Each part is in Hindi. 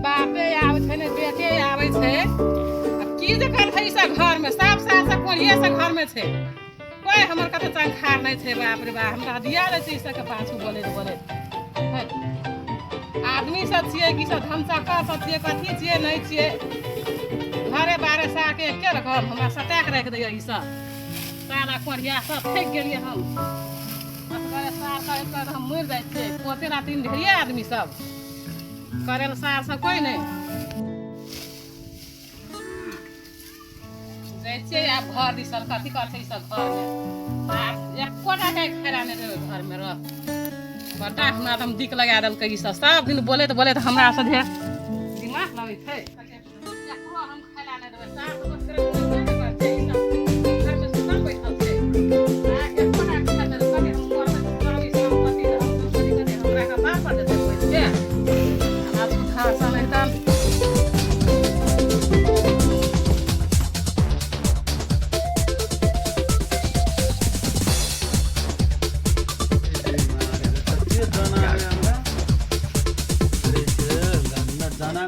बापे आवे छे ने बेटे आवे छे। अब की जे करथै ई सब घर में सब सास सब कोढ़िए सब घर में छे। कोई हमर कते चंखार नहीं छे। बाप रे बाप हमरा दिया दे छै ई सब के पाछू बोले आदमी सब छिए कि सब धमचक्का सब छिए कथी छिए नहीं छिए। घरे बारे सा के एके रकम हमरा सटा के रख दैय ई सब सारा कोढ़िया सब फेंक गेलिए हम। असगरे सार का हम मर जाय छिए। पोते रात दिन ढेरिए आदमी सब करेल सार सब कोई नहीं जाय छिए। आप घर दिसल कथी करथे ई सब घर में आ एक कोटा के खड़ा नहीं रहे घर में रह बड़ा हमरा हम दिक लगा देलकै ई सब दिन बोले तो हमरा से ढेर दिमाग लगे छै। एकरो हम खड़ा नहीं देबै सार सब करे करते ई सब घर में सुतल बैठल छै आ एक कोटा के खड़ा करे हम मोर में करबी सब पति हम सोची करे हमरा का बाप पर देते पैसे हमरा सुधार सा नहीं तन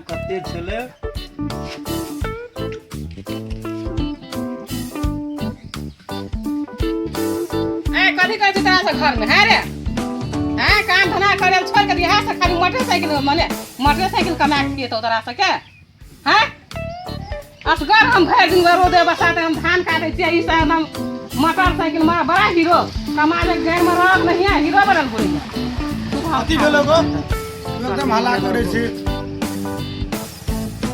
कते छले ए कथी कहै छै तोरा सब घर में है रे हैं काम धंधा करे छोड़ के बियाह से खाली मोटरसाइकिल मने मोटरसाइकिल कमा के तो तोरा सब के हैं असगर हम भर दिन रोदे बसाते हम धान काटे छिए ई सब हम मोटरसाइकिल में बड़ा हीरो कमा ले घर में रह नहीं है हीरो बनल बोली कथी भेलो गो तू एकदम हल्ला करे छी।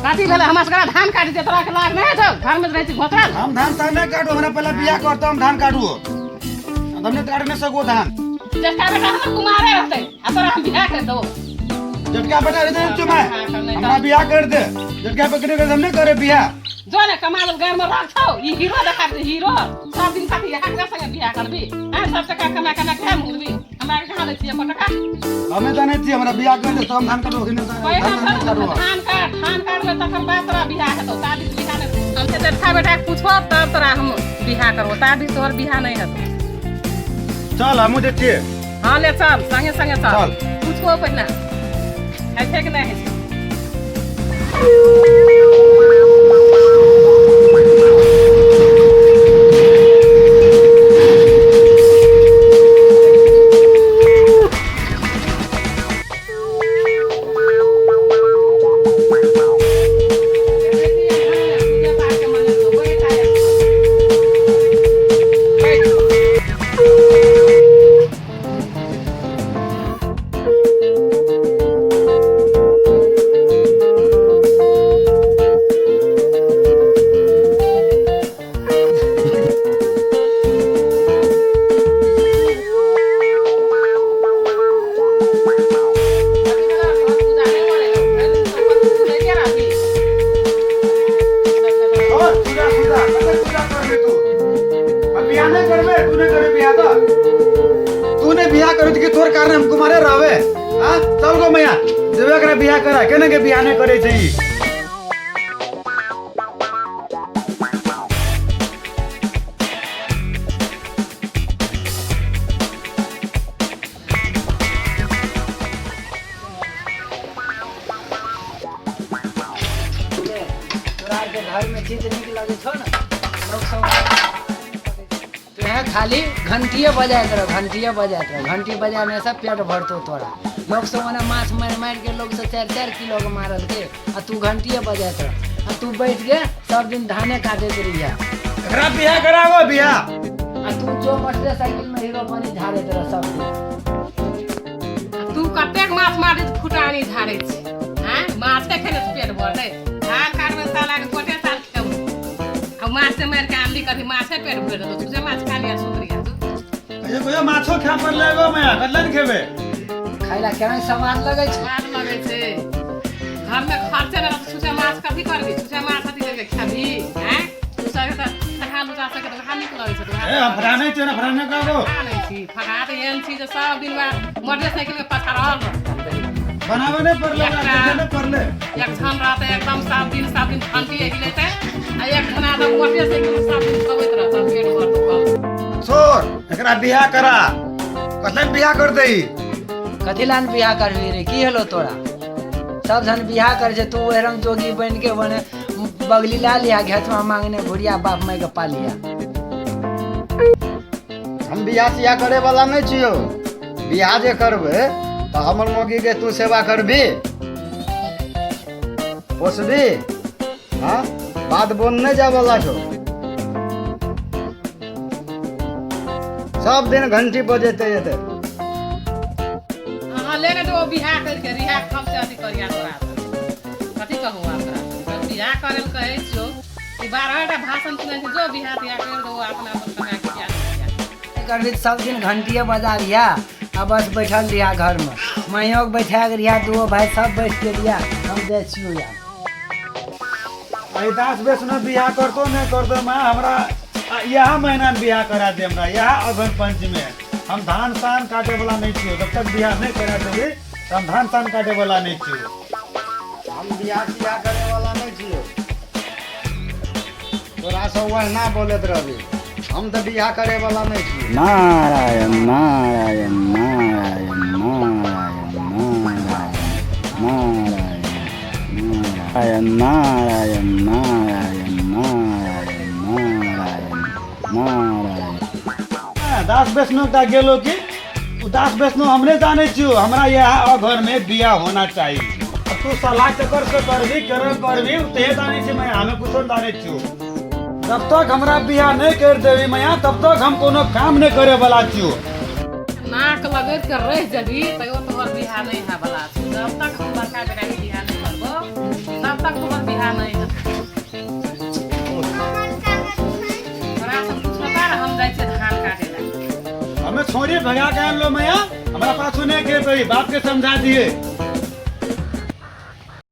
कथी भेले हमरा सबका धान काटे छै तोरा के लाग नहीं है घर में रह छी घोतरल। हम धान ता नहीं काटो हमरा पहले बियाह करतो हम धान काटू हमने काट नहीं सको धान जस्ता बेटा हम कुमारे रहते आ तोरा हम बियाह कर दो जटका बेटा रे चुमा हमरा बियाह कर दे जटका पकड़े के हमने करे बियाह जो ने कमाल घर में रख छौ ई हीरो देखा दे हीरो सब दिन कथी हाकरा संगे बियाह करबी आ सब टका कमा कमा के मुरबी हमरा के कहां ले छिए टका हमें त नहीं छी हमरा बियाह कर दे तो हम धान काटो कि नहीं धान काट ले तखन बात तोरा बियाह हेतौ शादी बियाह नहीं हमसे देखा बेटा पूछो तब तोरा हम बियाह करबो शादी तोहर बियाह नहीं हेतौ। चल हमू देखिए हां ले चल संगे संगे चल पूछो पहिना है कि नहीं तूने बियाह करो कि तोर कारण हम कुमारे रहवे हां चल गो मैया जेबे करे बियाह करा केने के बियाह नहीं करे छै तोरा के घर में चीज निक लगे छौ ना लोग सब खाली घंटिए बजाए करो घंटी बजाने से पेट भरतो तोरा लोग सब मने माछ मार के लोग से 4-4 किलो के मारल के आ तू घंटिए बजात रह आ तू बैठ के सब दिन धाने काटे के रहिया एकरा बियाह करावो बियाह आ तू जो मोटरसाइकिल में हीरो बनी झाड़े तरह सब दिन तू कतेक माछ मारे फुटानी झाड़े छी हैं माछ के खेले पेट भरते धान काटबे साला के कोटे साल खेबो अब माछ से मार के आमली कथी माछे पेट भर दो तुझे माछ खा लिया सुंदरिया तू कोई माछो खा पर लेगो मैया कतलन खेबे खाइला केना स्वाद लगे छै स्वाद लगे छै घर में खर्चे न तुझे माछ कथी करबी तुझे माछ कथी करके खाबी हैं तू सब त खा लुटा सके त हानि लगे छै ए फराने छै ना फराने कागो नहीं छी फटा त एन छी जे सब दिन बाद मोटरसाइकिल में पछाड़ल बनावे नहीं पड़ले ना पड़ले एक छन रहते एकदम सब दिन घंटी हिलेते आ एक घना त मोटरसाइकिल में सब दिन खबैत रहत पेट भर तो सोर एकरा बियाह करा कतलन बियाह कर दई कथी लान बियाह करबी रे की हेलो तोरा सब जन बियाह करे छे, तू ओहे रंग जोगी बन के बने बगली ला लिया, घेतवा मांगने घुरिया बाप माई के पालिया। हम बियाह तियाह करे वाला नहीं छियो। बियाह जे करबे तो हमर मौगी के तू सेवा करबी, पोसबी, हाँ बात बोल नहीं जा वाला छो। सब दिन घंटी बजेते जेते। हाँ लेने तो बियाह करके रिहा कम से अथी करिया तोरा कथी कहू हमरा बियाह करे ल कहै छियो कि 12टा भाषण सुनै छै, जो बियाह तियाह कर दो अपना अपन कमा के क्या कर भी सब दिन घंटिए बजा लिया, अब बस बैठल रिहा घर में, मैयों के बैठा के रिहा, दो भाई सब बैठ के लिया, हम दे छियो यार। आई 10 बेस में बियाह करतो नहीं करतो, मैं हमरा यह महीना में बियाह करा दे। हमरा यह अगन पंचमी में हम धान सान काटे वाला नहीं छियो। जब तक बियाह नहीं करा देबी तो हम धान सान काटे वाला नहीं छियो। हम बियाह तियाह करे वाला नहीं छियो। तोरा सब वह ना बोलत रहबी, हम तो बियाह करे वाला नहीं छियो। नारायण नारायण नारायण नारायण नारायण नारायण नारायण नारायण नारायण नारायण। 10 बेसनो का गेलो कि 10 बेसनो हमने जाने छियो। हमरा यह घर में बियाह होना चाहिए। अब तू सलाह चक्कर से करबी करबी ते जाने छी, मैं हमें कुछ जाने छियो। जब तक हमरा बियाह नहीं कर देवी मैया तब तक हम कोनो काम नहीं करे वाला छियो। नाक लगैत के रह जबी तैयो तोहर बियाह नहीं है वाला। जब तक हम बड़का बेटा के बियाह नहीं करबो तब तक तोहर बियाह नहीं है। तोरा सब कुछ बता रहा, हम जाय छै धान काटे ला। हमें छोड़ी भगा के आन लो मैया, हमारा पास नहीं के बाप के समझा दिए।